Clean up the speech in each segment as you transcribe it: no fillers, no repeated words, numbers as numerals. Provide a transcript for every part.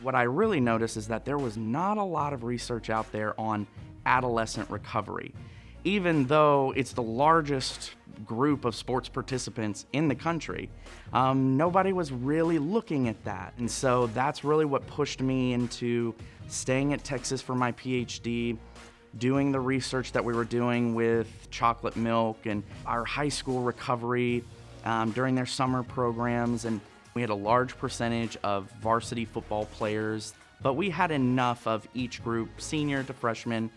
What I really noticed is that there was not a lot of research out there on adolescent recovery. Even though it's the largest group of sports participants in the country, nobody was really looking at that. And so that's really what pushed me into staying at Texas for my PhD, doing the research that we were doing with chocolate milk and our high school recovery during their summer programs. And we had a large percentage of varsity football players, but we had enough of each group, senior to freshman,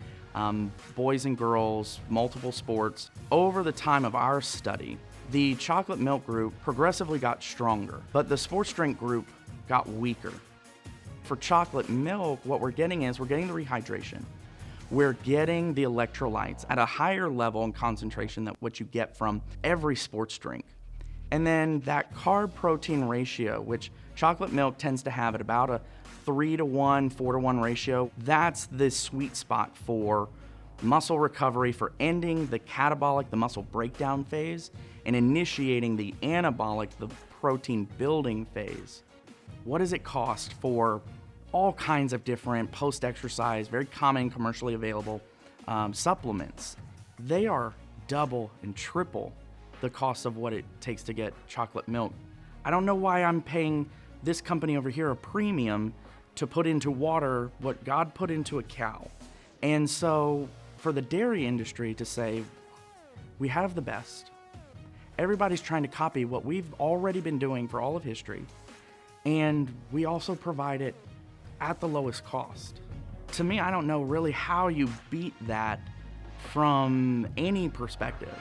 boys and girls, multiple sports. Over the time of our study, the chocolate milk group progressively got stronger, but the sports drink group got weaker. For chocolate milk, what we're getting the rehydration. We're getting the electrolytes at a higher level and concentration than what you get from every sports drink. And then that carb-protein ratio, which chocolate milk tends to have at about a 3-to-1, 4-to-1 ratio, that's the sweet spot for muscle recovery, for ending the catabolic, the muscle breakdown phase, and initiating the anabolic, the protein building phase. What does it cost for all kinds of different post-exercise, very common commercially available supplements? They are double and triple the cost of what it takes to get chocolate milk. I don't know why I'm paying this company over here a premium to put into water what God put into a cow. And so for the dairy industry to say, we have the best, everybody's trying to copy what we've already been doing for all of history, and we also provide it at the lowest cost. To me, I don't know really how you beat that from any perspective.